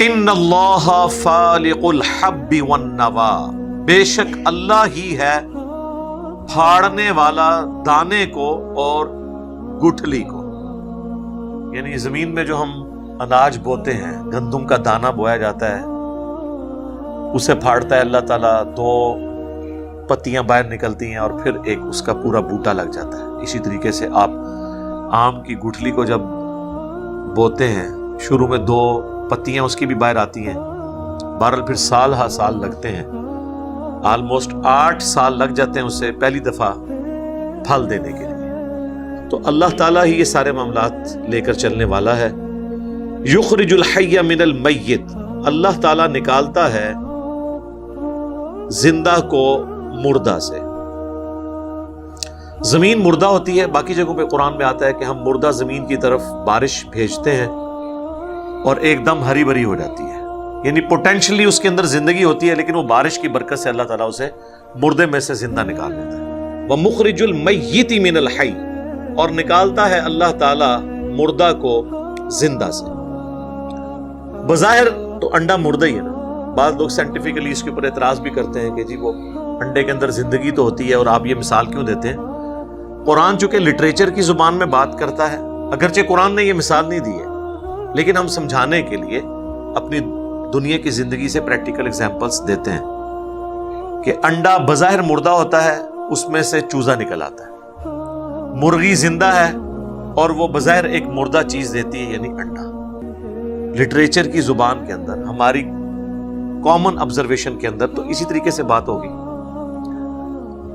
ان اللہ فالق الحب والنوا، بے شک اللہ ہی ہے پھاڑنے والا دانے کو اور گٹھلی کو. یعنی زمین میں جو ہم اناج بوتے ہیں، گندم کا دانہ بویا جاتا ہے، اسے پھاڑتا ہے اللہ تعالیٰ، 2 پتیاں باہر نکلتی ہیں اور پھر ایک اس کا پورا بوٹا لگ جاتا ہے. اسی طریقے سے آپ آم کی گٹھلی کو جب بوتے ہیں، شروع میں 2 پتیاں اس کی بھی باہر آتی ہیں، بہرحال پھر سال ہا سال لگتے ہیں، آلموسٹ 8 سال لگ جاتے ہیں اسے پہلی دفعہ پھل دینے کے لیے. تو اللہ تعالیٰ ہی یہ سارے معاملات لے کر چلنے والا ہے. یخرج الحی من المیت، اللہ تعالیٰ نکالتا ہے زندہ کو مردہ سے. زمین مردہ ہوتی ہے، باقی جگہوں پہ قرآن میں آتا ہے کہ ہم مردہ زمین کی طرف بارش بھیجتے ہیں اور ایک دم ہری بھری ہو جاتی ہے. یعنی پوٹینشلی اس کے اندر زندگی ہوتی ہے، لیکن وہ بارش کی برکت سے اللہ تعالیٰ اسے مردے میں سے زندہ نکال دیتا ہے. وَمُخْرِجُ الْمَيِّتِ مِنَ الْحَيِّ، اور نکالتا ہے اللہ تعالیٰ مردہ کو زندہ سے. بظاہر تو انڈا مردہ ہی ہے نا. بعض لوگ سائنٹیفکلی اس کے اوپر اعتراض بھی کرتے ہیں کہ جی وہ انڈے کے اندر زندگی تو ہوتی ہے اور آپ یہ مثال کیوں دیتے ہیں. قرآن چونکہ لٹریچر کی زبان میں بات کرتا ہے، اگرچہ قرآن نے یہ مثال نہیں دی ہے، لیکن ہم سمجھانے کے لیے اپنی دنیا کی زندگی سے پریکٹیکل ایگزامپلس دیتے ہیں کہ انڈا بظاہر مردہ ہوتا ہے، اس میں سے چوزا نکل آتا ہے. مرغی زندہ ہے اور وہ بظاہر ایک مردہ چیز دیتی ہے، یعنی انڈا. لٹریچر کی زبان کے اندر، ہماری کامن آبزرویشن کے اندر تو اسی طریقے سے بات ہوگی.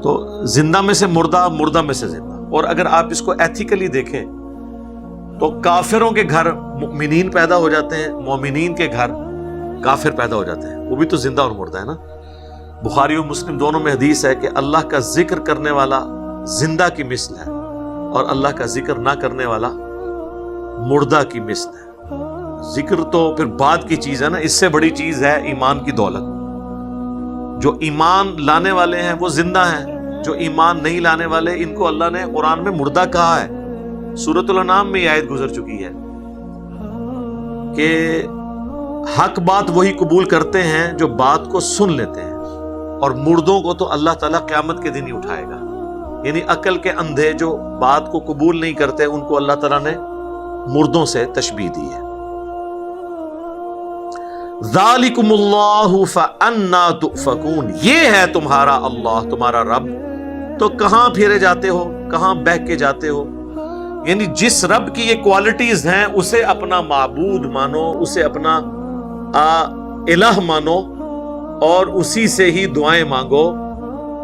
تو زندہ میں سے مردہ، مردہ میں سے زندہ. اور اگر آپ اس کو ایتھیکلی دیکھیں تو کافروں کے گھر مؤمنین پیدا ہو جاتے ہیں، مومنین کے گھر کافر پیدا ہو جاتے ہیں، وہ بھی تو زندہ اور مردہ ہے نا. بخاری و مسلم دونوں میں حدیث ہے کہ اللہ کا ذکر کرنے والا زندہ کی مثل ہے اور اللہ کا ذکر نہ کرنے والا مردہ کی مثل ہے. ذکر تو پھر بعد کی چیز ہے نا، اس سے بڑی چیز ہے ایمان کی دولت. جو ایمان لانے والے ہیں وہ زندہ ہیں، جو ایمان نہیں لانے والے ان کو اللہ نے قرآن میں مردہ کہا ہے. سورۃ الانعام میں یہ آیت گزر چکی ہے کہ حق بات وہی قبول کرتے ہیں جو بات کو سن لیتے ہیں، اور مردوں کو تو اللہ تعالیٰ قیامت کے دن ہی اٹھائے گا. یعنی عقل کے اندھے جو بات کو قبول نہیں کرتے ان کو اللہ تعالیٰ نے مردوں سے تشبیہ دی ہے. ذالکم اللہ فانا تؤفکون، یہ ہے تمہارا اللہ، تمہارا رب، تو کہاں پھیرے جاتے ہو، کہاں بہہ کے جاتے ہو. یعنی جس رب کی یہ کوالٹیز ہیں اسے اپنا معبود مانو، اسے اپنا الہ مانو اور اسی سے ہی دعائیں مانگو.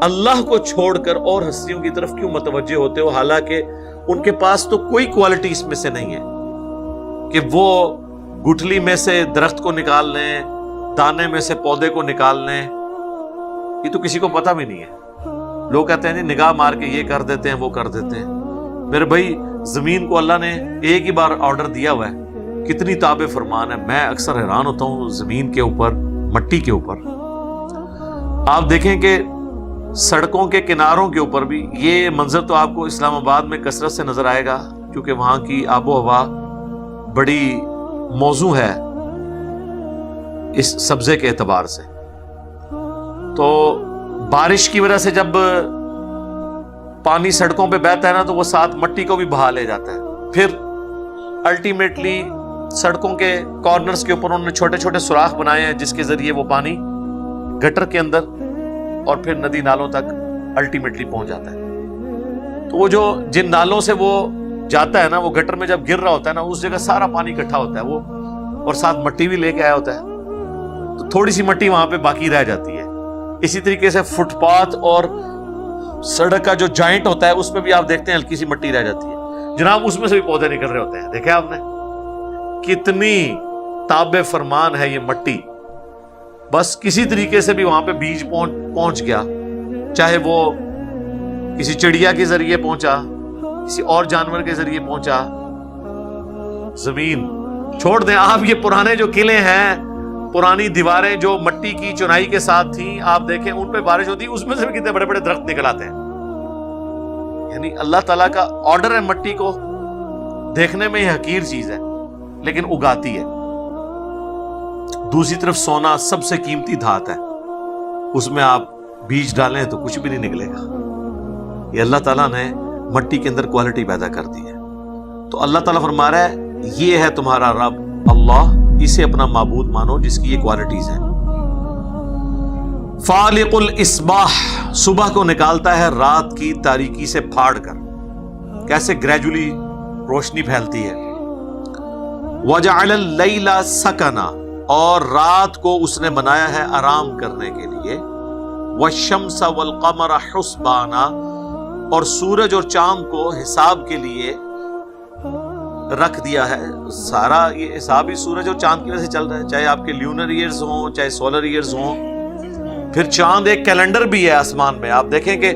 اللہ کو چھوڑ کر اور ہستیوں کی طرف کیوں متوجہ ہوتے ہو، حالانکہ ان کے پاس تو کوئی کوالٹی اس میں سے نہیں ہے کہ وہ گٹھلی میں سے درخت کو نکال لیں، دانے میں سے پودے کو نکال لیں. یہ تو کسی کو پتہ بھی نہیں ہے. لوگ کہتے ہیں جی نگاہ مار کے یہ کر دیتے ہیں وہ کر دیتے ہیں. میرے بھائی زمین کو اللہ نے ایک ہی بار آرڈر دیا ہوا ہے، کتنی تابع فرمان ہے. میں اکثر حیران ہوتا ہوں زمین کے اوپر، مٹی کے اوپر. آپ دیکھیں کہ سڑکوں کے کناروں کے اوپر بھی یہ منظر تو آپ کو اسلام آباد میں کثرت سے نظر آئے گا، کیونکہ وہاں کی آب و ہوا بڑی موزوں ہے اس سبزے کے اعتبار سے. تو بارش کی وجہ سے جب پانی سڑکوں پہ بہتا ہے نا تو وہ ساتھ مٹی کو بھی بہا لے جاتا ہے. پھر الٹیمیٹلی سڑکوں کے کارنرز کے اوپر انہوں نے چھوٹے چھوٹے سوراخ بنائے ہیں جس کے ذریعے وہ پانی گٹر کے اندر اور پھر ندی نالوں تک الٹیمیٹلی پہنچ جاتا ہے. تو وہ جو جن نالوں سے وہ جاتا ہے نا، وہ گٹر میں جب گر رہا ہوتا ہے نا، اس جگہ سارا پانی اکٹھا ہوتا ہے وہ، اور ساتھ مٹی بھی لے کے آیا ہوتا ہے، تو تھوڑی سی مٹی وہاں پہ باقی رہ جاتی ہے. اسی طریقے سے فٹ پاتھ اور سڑک کا جو جوائنٹ ہوتا ہے اس میں بھی آپ دیکھتے ہیں ہلکی سی مٹی رہ جاتی ہے. جناب اس میں سے بھی پودے نکل رہے ہوتے ہیں. دیکھا آپ نے کتنی تابع فرمان ہے یہ مٹی. بس کسی طریقے سے بھی وہاں پہ بیج پہنچ گیا، چاہے وہ کسی چڑیا کے ذریعے پہنچا، کسی اور جانور کے ذریعے پہنچا. زمین چھوڑ دیں آپ، یہ پرانے جو قلعے ہیں، پرانی دیواریں جو مٹی کی چنائی کے ساتھ تھیں، آپ دیکھیں ان پہ بارش ہوتی، اس میں سے بھی کتنے بڑے بڑے درخت نکل آتے ہیں. یعنی اللہ تعالیٰ کا آرڈر ہے مٹی کو دیکھنے میں یہ حقیر چیز ہے لیکن اگاتی ہے. دوسری طرف سونا سب سے قیمتی دھات ہے، اس میں آپ بیج ڈالیں تو کچھ بھی نہیں نکلے گا۔ یہ اللہ تعالیٰ نے مٹی کے اندر کوالٹی پیدا کر دی ہے۔ تو اللہ تعالیٰ فرما رہا ہے یہ ہے تمہارا رب اللہ، اسے اپنا معبود مانو جس کی یہ کوالٹیز ہیں۔ فالق الاصباح، صبح کو نکالتا ہے رات کی تاریکی سے پھاڑ کر، کیسے گریجولی روشنی پھیلتی ہے۔ وجعل اللیل سکنا، اور رات کو اس نے بنایا ہے آرام کرنے کے لیے۔ والشمس والقمر حسبانا، اور سورج اور چاند کو حساب کے لیے رکھ دیا ہے۔ سارا یہ حساب ہی سورج اور چاند کی وجہ سے چل رہا ہے، چاہے آپ کے لیونر ایئرز ہوں چاہے سولر ایئرز ہوں۔ پھر چاند ایک کیلنڈر بھی ہے آسمان میں، آپ دیکھیں کہ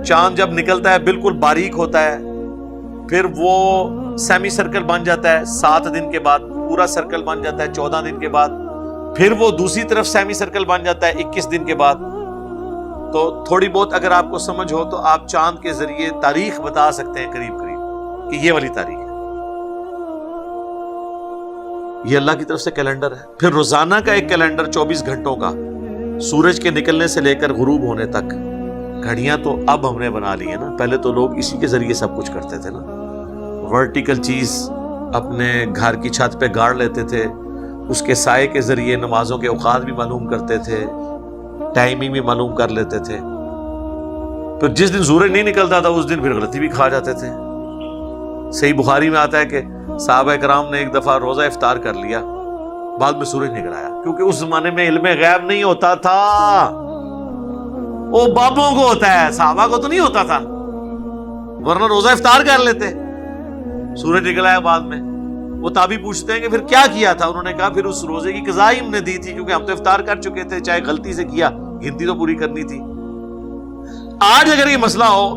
چاند جب نکلتا ہے بالکل باریک ہوتا ہے، پھر وہ سیمی سرکل بن جاتا ہے 7 دن کے بعد، پورا سرکل بن جاتا ہے 14 دن کے بعد، پھر وہ دوسری طرف سیمی سرکل بن جاتا ہے 21 دن کے بعد۔ تو تھوڑی بہت اگر آپ کو سمجھ ہو تو آپ چاند کے ذریعے تاریخ بتا سکتے ہیں قریب قریب کہ یہ والی تاریخ ہے۔ یہ اللہ کی طرف سے کیلنڈر ہے۔ پھر روزانہ کا ایک کیلنڈر 24 گھنٹوں کا، سورج کے نکلنے سے لے کر غروب ہونے تک۔ گھڑیاں تو اب ہم نے بنا لی ہیں نا، پہلے تو لوگ اسی کے ذریعے سب کچھ کرتے تھے نا۔ ورٹیکل چیز اپنے گھر کی چھت پہ گاڑ لیتے تھے، اس کے سائے کے ذریعے نمازوں کے اوقات بھی معلوم کرتے تھے، ٹائمنگ بھی معلوم کر لیتے تھے۔ پھر جس دن سورج نہیں نکلتا تھا اس دن پھر غلطی بھی کھا جاتے تھے۔ صحیح بخاری میں آتا ہے کہ صحابہ کرام نے ایک دفعہ روزہ افطار کر لیا، بعد میں سورج نکل آیا، کیونکہ اس زمانے میں علم غیب نہیں ہوتا تھا، وہ بابوں کو ہوتا ہے، صحابہ کو تو نہیں ہوتا تھا، ورنہ روزہ افطار کر لیتے۔ سورج نکل آیا بعد میں، وہ تابعی پوچھتے ہیں کہ پھر کیا کیا تھا؟ انہوں نے کہا پھر اس روزے کی قضا ہی ہم نے دی تھی، کیونکہ ہم تو افطار کر چکے تھے، چاہے غلطی سے کیا، گنتی تو پوری کرنی تھی۔ آج اگر یہ مسئلہ ہو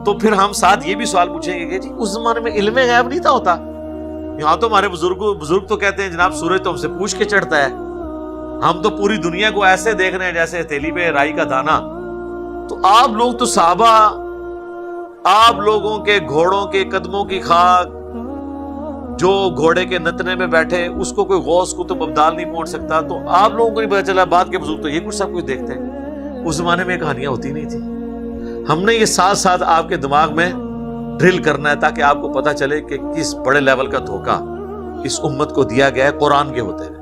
تو پھر ہم ساتھ یہ بھی سوال پوچھیں گے کہ جی اس زمانے میں علم غیب نہیں تھا ہوتا؟ یہاں تو ہمارے بزرگ تو کہتے ہیں جناب سورج تو ہم سے پوچھ کے چڑھتا ہے، ہم تو پوری دنیا کو ایسے دیکھ رہے ہیں جیسے ہتھیلی پہ رائی کا دانا۔ تو آپ لوگ تو صحابہ، آپ لوگوں کے گھوڑوں کے قدموں کی خاک، جو گھوڑے کے نتنے میں بیٹھے اس کو کوئی غوث قطب ابدال نہیں پہنچ سکتا، تو آپ لوگوں کو نہیں پتا چلا، بعد کے بزرگ تو یہ کچھ سب کچھ دیکھتے ہیں۔ اس زمانے میں کہانیاں ہوتی نہیں تھی۔ ہم نے یہ ساتھ ساتھ آپ کے دماغ میں ڈرل کرنا ہے تاکہ آپ کو پتا چلے کہ کس بڑے لیول کا دھوکہ اس امت کو دیا گیا ہے قرآن کے ہوتے ہیں۔